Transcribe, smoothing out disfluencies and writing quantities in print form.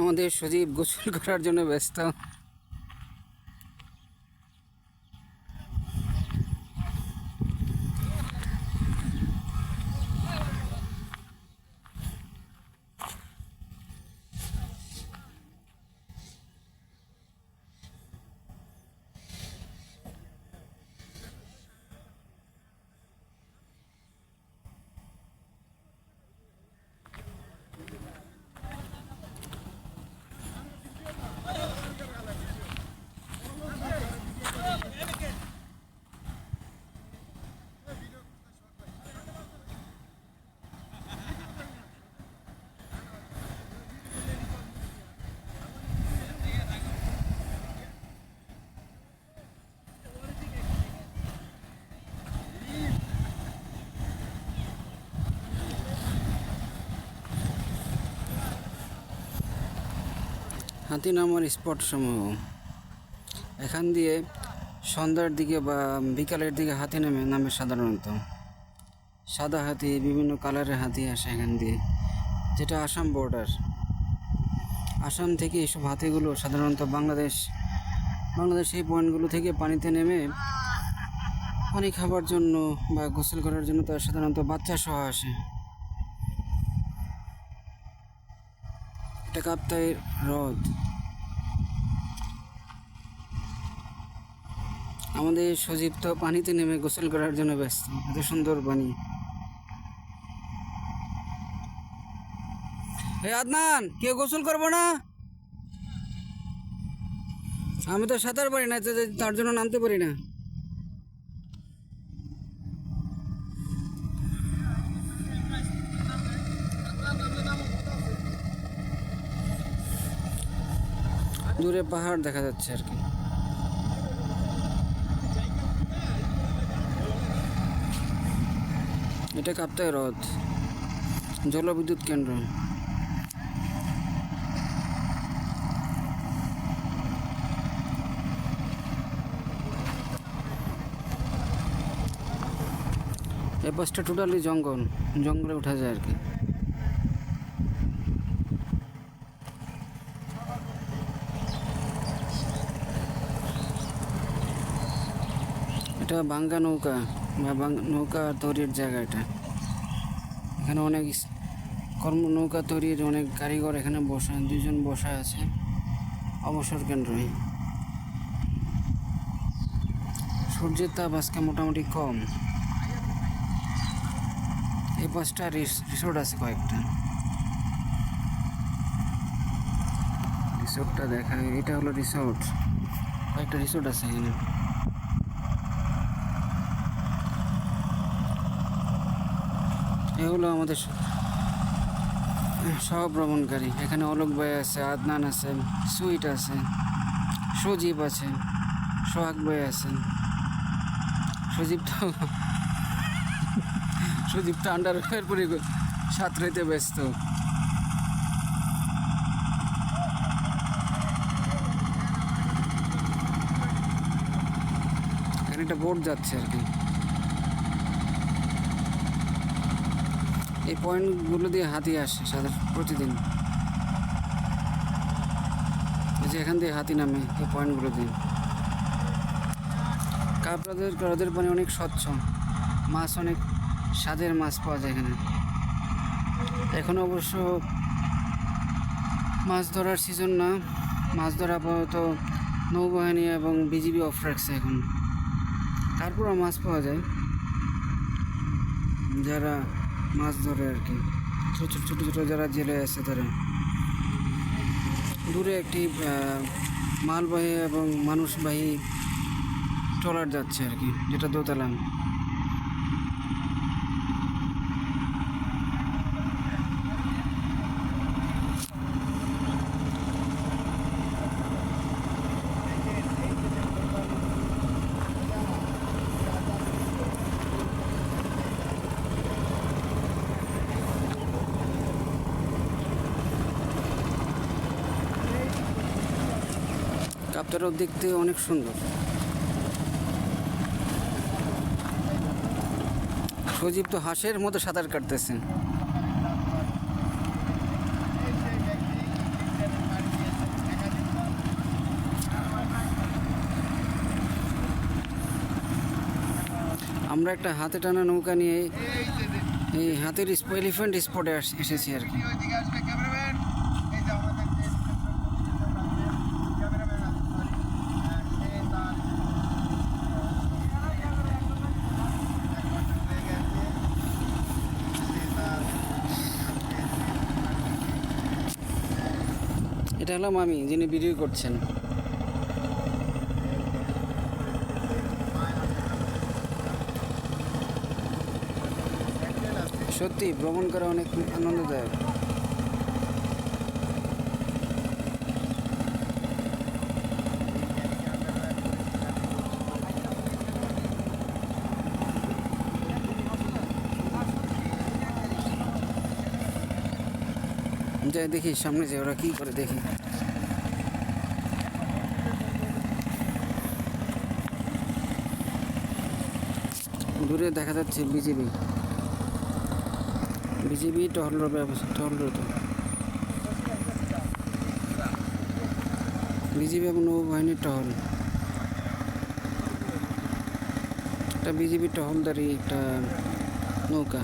আমাদের সজীব গোসল করার জন্য ব্যস্ত। হাতি নামার স্পট সমূহ এখান দিয়ে সন্ধ্যার দিকে বা বিকালের দিকে হাতি নামে সাধারণত। সাদা হাতি, বিভিন্ন কালারের হাতি আসে এখান দিয়ে, যেটা আসাম বর্ডার। আসাম থেকে এইসব হাতিগুলো সাধারণত বাংলাদেশ এই পয়েন্টগুলো থেকে পানিতে নেমে পানি খাবার জন্য বা গোসল করার জন্য তার সাধারণত বাচ্চা সহ আসে। এটা কাপ্তাই হ্রদ। আমাদের সজীব তো পানিতে নেমে গোসল করার জন্য ব্যস্ত। এত সুন্দর পানি। হে আদনান, কেউ গোসল করবো না? আমি তো সাঁতার পারি না, তার জন্য নামতে পারি না। দূরে পাহাড় দেখা যাচ্ছে আর কি। এটা কাপ্তাই হ্রদ, জলবিদ্যুৎ কেন্দ্র। এই পাশটা টোটালি জঙ্গলে উঠা যায় আর কি। এটা ভাঙ্গা নৌকা বা নৌকা তৈরির জায়গা। এখানে অনেক নৌকা তৈরির অনেক কারিগর এখানে বসা, দুজন বসা আছে। অবসর কেন্দ্র। সূর্যের তাপ আজকে মোটামুটি কম। এই পাঁচটা রিসোর্ট আছে কয়েকটা। রিসোর্টটা দেখা, এটা হলো রিসোর্ট। কয়েকটা রিসোর্ট আছে এখানে। এ হলো আমাদের সহভ্রমণকারী। এখানে অলোক ভাই আছে, আদনান আছে, সুইট আছে, সজীব আছে, সোহাগ ভাই আছে। সজীব তো আন্ডারওয়্যার পরে সাঁতরাইতে ব্যস্ত। এখানে একটা বোট যাচ্ছে আর কি। এই পয়েন্টগুলো দিয়ে হাতি আসে প্রতিদিন। এই যে এখান দিয়ে হাতি নামে এই পয়েন্টগুলো দিয়ে। কাঁকড়াদের হ্রদের পানি অনেক স্বচ্ছ, মাছ অনেক স্বাদের মাছ পাওয়া যায় এখানে। এখন অবশ্য মাছ ধরার সিজন না, মাছ ধরা আপাতত নৌবাহিনী এবং বিজিবি অফ রাখছে এখন। তারপরও মাছ পাওয়া যায় যারা মাছ ধরে আর কি। ছোট ছোট যারা জেলে আছে তারা। দূরে একটি মালবাহী এবং মানুষবাহী ট্রলার যাচ্ছে আর কি, যেটা দোতলা। কাপ্তাইও দেখতে অনেক সুন্দর। সজীব তো হাঁসের মতো সাঁতার কাটতেছে। আমরা একটা হাতে টানা নৌকা নিয়ে এই হাতের এলিফ্যান্ট স্পটে এসেছি আর কি। এটা হলাম আমি, যিনি ভিডিও করছেন। সত্যি ভ্রমণ করা অনেক আনন্দদায়ক। যাই দেখি সামনে যে ওরা কি করে দেখি। দূরে দেখা যাচ্ছে বিজিবি টহলর ব্যবস্থা, টহলরত বিজিবি এবং নৌবাহিনীর টহল। একটা বিজিবি টহলদারি একটা নৌকা।